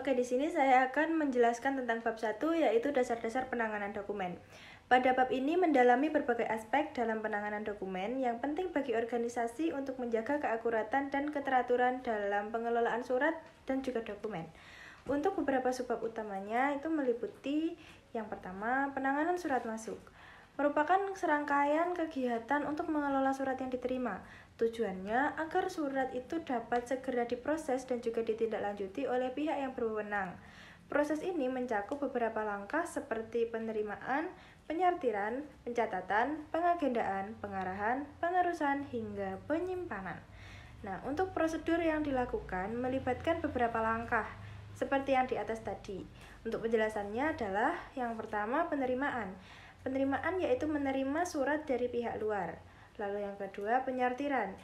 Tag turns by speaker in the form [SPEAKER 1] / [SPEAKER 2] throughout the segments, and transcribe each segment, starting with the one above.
[SPEAKER 1] Oke, di sini saya akan menjelaskan tentang bab 1, yaitu dasar-dasar penanganan dokumen. Pada bab ini mendalami berbagai aspek dalam penanganan dokumen yang penting bagi organisasi untuk menjaga keakuratan dan keteraturan dalam pengelolaan surat dan juga dokumen. Untuk beberapa subbab utamanya itu meliputi yang pertama, penanganan surat masuk. Merupakan serangkaian kegiatan untuk mengelola surat yang diterima. Tujuannya agar surat itu dapat segera diproses dan juga ditindaklanjuti oleh pihak yang berwenang. Proses ini mencakup beberapa langkah seperti penerimaan, penyortiran, pencatatan, pengagendaan, pengarahan, penerusan, hingga penyimpanan. Nah, untuk prosedur yang dilakukan melibatkan beberapa langkah, seperti yang di atas tadi. Untuk penjelasannya adalah yang pertama, penerimaan. Penerimaan yaitu menerima surat dari pihak luar. Lalu yang kedua, penyortiran.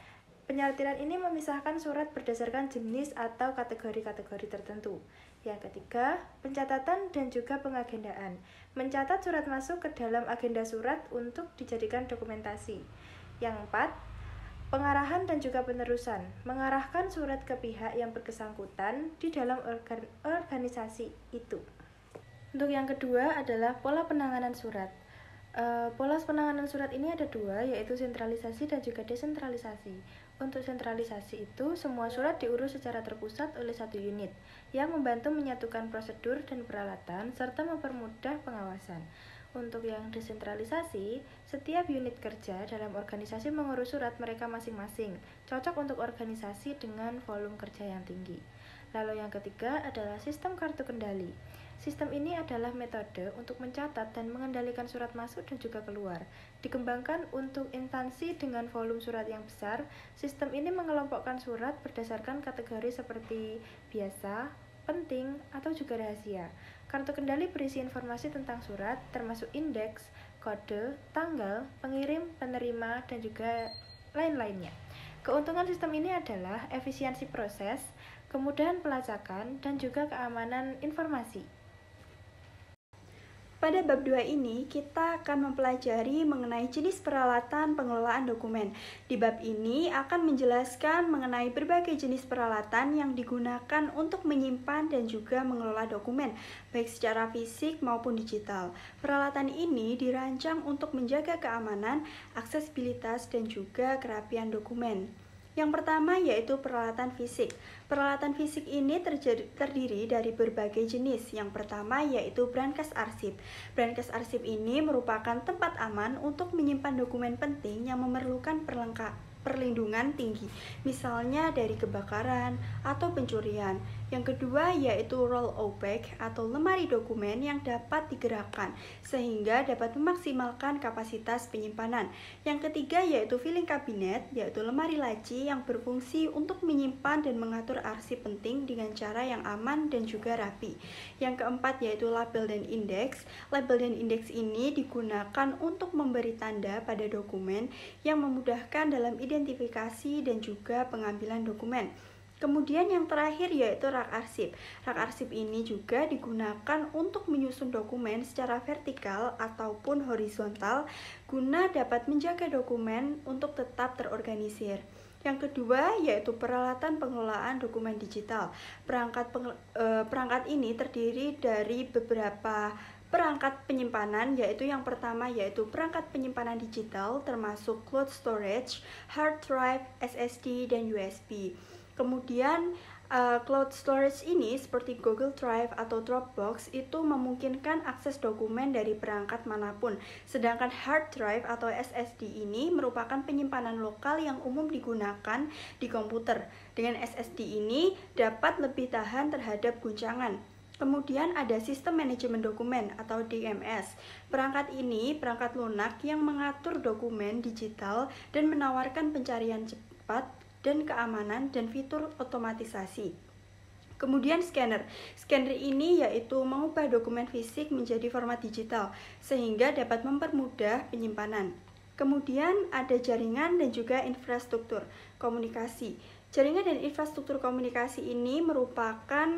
[SPEAKER 1] Penyortiran ini memisahkan surat berdasarkan jenis atau kategori-kategori tertentu. Yang ketiga, pencatatan dan juga pengagendaan. Mencatat surat masuk ke dalam agenda surat untuk dijadikan dokumentasi. Yang keempat, pengarahan dan juga penerusan. Mengarahkan surat ke pihak yang bersangkutan di dalam organisasi itu. Untuk yang kedua adalah pola penanganan surat. Pola penanganan surat ini ada dua, yaitu sentralisasi dan juga desentralisasi. Untuk sentralisasi itu, semua surat diurus secara terpusat oleh satu unit, yang membantu menyatukan prosedur dan peralatan, serta mempermudah pengawasan. Untuk yang desentralisasi, setiap unit kerja dalam organisasi mengurus surat mereka masing-masing, cocok untuk organisasi dengan volume kerja yang tinggi. Lalu yang ketiga adalah sistem kartu kendali. Sistem ini adalah metode untuk mencatat dan mengendalikan surat masuk dan juga keluar. Dikembangkan untuk instansi dengan volume surat yang besar, sistem ini mengelompokkan surat berdasarkan kategori seperti biasa, penting, atau juga rahasia. Kartu kendali berisi informasi tentang surat, termasuk indeks, kode, tanggal, pengirim, penerima, dan juga lain-lainnya. Keuntungan sistem ini adalah efisiensi proses, kemudahan pelacakan, dan juga keamanan informasi.
[SPEAKER 2] Pada bab 2 ini, kita akan mempelajari mengenai jenis peralatan pengelolaan dokumen. Di bab ini akan menjelaskan mengenai berbagai jenis peralatan yang digunakan untuk menyimpan dan juga mengelola dokumen, baik secara fisik maupun digital. Peralatan ini dirancang untuk menjaga keamanan, aksesibilitas, dan juga kerapian dokumen. Yang pertama yaitu peralatan fisik. Peralatan fisik ini terdiri dari berbagai jenis. Yang pertama yaitu brankas arsip. Brankas arsip ini merupakan tempat aman untuk menyimpan dokumen penting yang memerlukan perlindungan tinggi, misalnya dari kebakaran atau pencurian. Yang kedua yaitu roll-off bag atau lemari dokumen yang dapat digerakkan sehingga dapat memaksimalkan kapasitas penyimpanan. Yang ketiga yaitu filing cabinet, yaitu lemari laci yang berfungsi untuk menyimpan dan mengatur arsip penting dengan cara yang aman dan juga rapi. Yang keempat yaitu label dan indeks. Label dan indeks ini digunakan untuk memberi tanda pada dokumen yang memudahkan dalam identifikasi dan juga pengambilan dokumen. Kemudian yang terakhir yaitu rak arsip. Rak arsip ini juga digunakan untuk menyusun dokumen secara vertikal ataupun horizontal guna dapat menjaga dokumen untuk tetap terorganisir. Yang kedua yaitu peralatan pengelolaan dokumen digital. Perangkat ini terdiri dari beberapa perangkat penyimpanan, yaitu yang pertama yaitu perangkat penyimpanan digital termasuk cloud storage, hard drive, SSD, dan USB. Kemudian cloud storage ini seperti Google Drive atau Dropbox itu memungkinkan akses dokumen dari perangkat manapun. Sedangkan hard drive atau SSD ini merupakan penyimpanan lokal yang umum digunakan di komputer. Dengan SSD ini dapat lebih tahan terhadap guncangan. Kemudian ada sistem manajemen dokumen atau DMS. Perangkat ini perangkat lunak yang mengatur dokumen digital dan menawarkan pencarian cepat dan keamanan dan fitur otomatisasi. Kemudian scanner. Scanner ini yaitu mengubah dokumen fisik menjadi format digital sehingga dapat mempermudah penyimpanan. Kemudian ada jaringan dan juga infrastruktur komunikasi. Jaringan dan infrastruktur komunikasi ini merupakan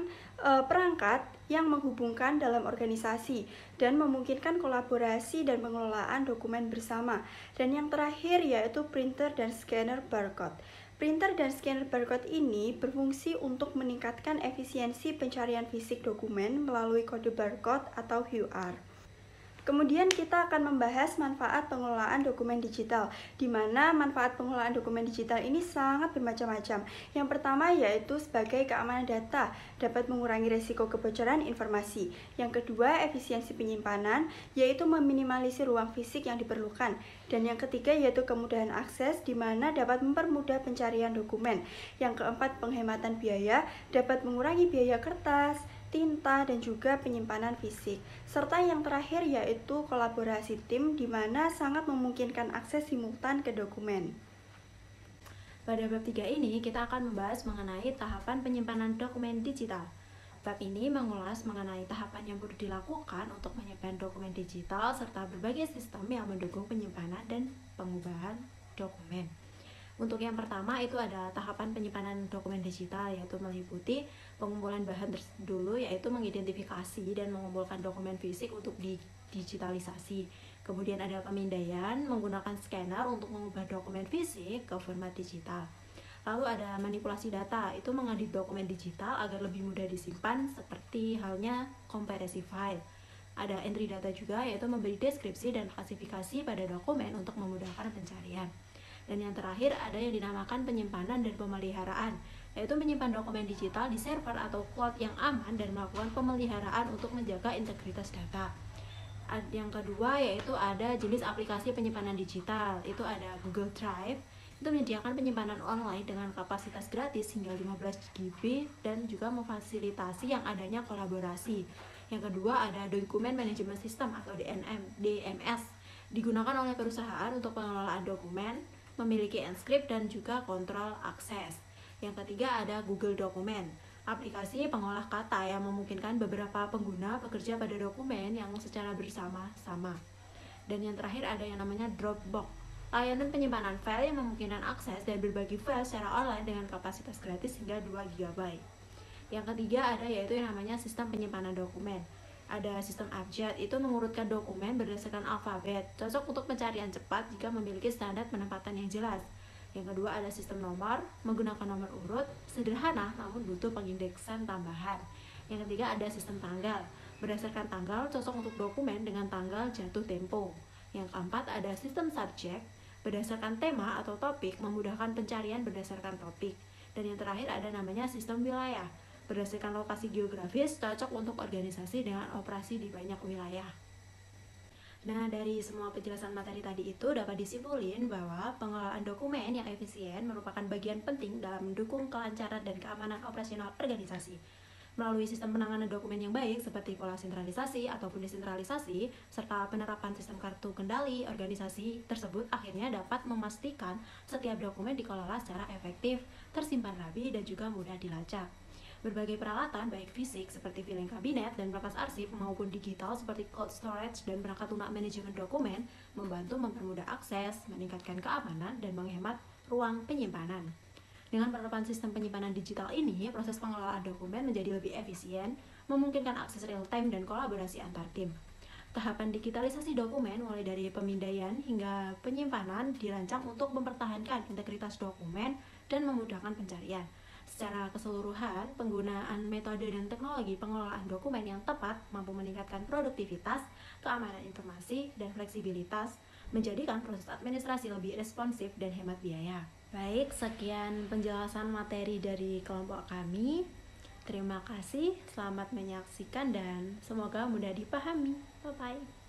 [SPEAKER 2] perangkat yang menghubungkan dalam organisasi dan memungkinkan kolaborasi dan pengelolaan dokumen bersama. Dan yang terakhir yaitu printer dan scanner barcode. Printer dan scanner barcode ini berfungsi untuk meningkatkan efisiensi pencarian fisik dokumen melalui kode barcode atau QR. Kemudian kita akan membahas manfaat pengelolaan dokumen digital, di mana manfaat pengelolaan dokumen digital ini sangat bermacam-macam. Yang pertama yaitu sebagai keamanan data, dapat mengurangi risiko kebocoran informasi. Yang kedua, efisiensi penyimpanan, yaitu meminimalisir ruang fisik yang diperlukan. Dan yang ketiga yaitu kemudahan akses, di mana dapat mempermudah pencarian dokumen. Yang keempat, penghematan biaya, dapat mengurangi biaya kertas, tinta, dan juga penyimpanan fisik. Serta yang terakhir yaitu kolaborasi tim, di mana sangat memungkinkan akses simultan ke dokumen.
[SPEAKER 3] Pada bab 3 ini kita akan membahas mengenai tahapan penyimpanan dokumen digital. Bab ini mengulas mengenai tahapan yang perlu dilakukan untuk menyimpan dokumen digital serta berbagai sistem yang mendukung penyimpanan dan pengubahan dokumen. Untuk yang pertama itu ada tahapan penyimpanan dokumen digital, yaitu meliputi pengumpulan bahan dulu, yaitu mengidentifikasi dan mengumpulkan dokumen fisik untuk digitalisasi. Kemudian ada pemindaian menggunakan scanner untuk mengubah dokumen fisik ke format digital. Lalu ada manipulasi data, itu mengedit dokumen digital agar lebih mudah disimpan seperti halnya kompresi file. Ada entry data juga, yaitu memberi deskripsi dan klasifikasi pada dokumen untuk memudahkan pencarian. Dan yang terakhir ada yang dinamakan penyimpanan dan pemeliharaan, yaitu menyimpan dokumen digital di server atau cloud yang aman dan melakukan pemeliharaan untuk menjaga integritas data. Yang kedua yaitu ada jenis aplikasi penyimpanan digital, itu ada Google Drive, itu menyediakan penyimpanan online dengan kapasitas gratis hingga 15 GB dan juga memfasilitasi yang adanya kolaborasi. Yang kedua ada Document Management System atau DMS, digunakan oleh perusahaan untuk pengelolaan dokumen, memiliki enskrip dan juga kontrol akses. Yang ketiga ada Google Document, aplikasi pengolah kata yang memungkinkan beberapa pengguna bekerja pada dokumen yang secara bersama-sama. Dan yang terakhir ada yang namanya Dropbox, layanan penyimpanan file yang memungkinkan akses dan berbagi file secara online dengan kapasitas gratis hingga 2 GB. Yang ketiga ada yaitu yang namanya sistem penyimpanan dokumen. Ada sistem abjad, itu mengurutkan dokumen berdasarkan alfabet, cocok untuk pencarian cepat jika memiliki standar penempatan yang jelas. Yang kedua ada sistem nomor, menggunakan nomor urut, sederhana namun butuh pengindeksan tambahan. Yang ketiga ada sistem tanggal, berdasarkan tanggal cocok untuk dokumen dengan tanggal jatuh tempo. Yang keempat ada sistem subjek, berdasarkan tema atau topik, memudahkan pencarian berdasarkan topik. Dan yang terakhir ada namanya sistem wilayah, berdasarkan lokasi geografis, cocok untuk organisasi dengan operasi di banyak wilayah. Nah, dari semua penjelasan materi tadi itu dapat disimpulkan bahwa pengelolaan dokumen yang efisien merupakan bagian penting dalam mendukung kelancaran dan keamanan operasional organisasi. Melalui sistem penanganan dokumen yang baik seperti pola sentralisasi ataupun desentralisasi, serta penerapan sistem kartu kendali, organisasi tersebut akhirnya dapat memastikan setiap dokumen dikelola secara efektif, tersimpan rapi, dan juga mudah dilacak. Berbagai peralatan baik fisik seperti filing kabinet dan berkas arsip maupun digital seperti cloud storage dan perangkat lunak manajemen dokumen membantu mempermudah akses, meningkatkan keamanan, dan menghemat ruang penyimpanan. Dengan penerapan sistem penyimpanan digital ini, proses pengelolaan dokumen menjadi lebih efisien, memungkinkan akses real-time dan kolaborasi antar tim. Tahapan digitalisasi dokumen mulai dari pemindaian hingga penyimpanan dirancang untuk mempertahankan integritas dokumen dan memudahkan pencarian. Secara keseluruhan, penggunaan metode dan teknologi pengelolaan dokumen yang tepat mampu meningkatkan produktivitas, keamanan informasi, dan fleksibilitas, menjadikan proses administrasi lebih responsif dan hemat biaya. Baik, sekian penjelasan materi dari kelompok kami. Terima kasih, selamat menyaksikan dan semoga mudah dipahami. Bye-bye.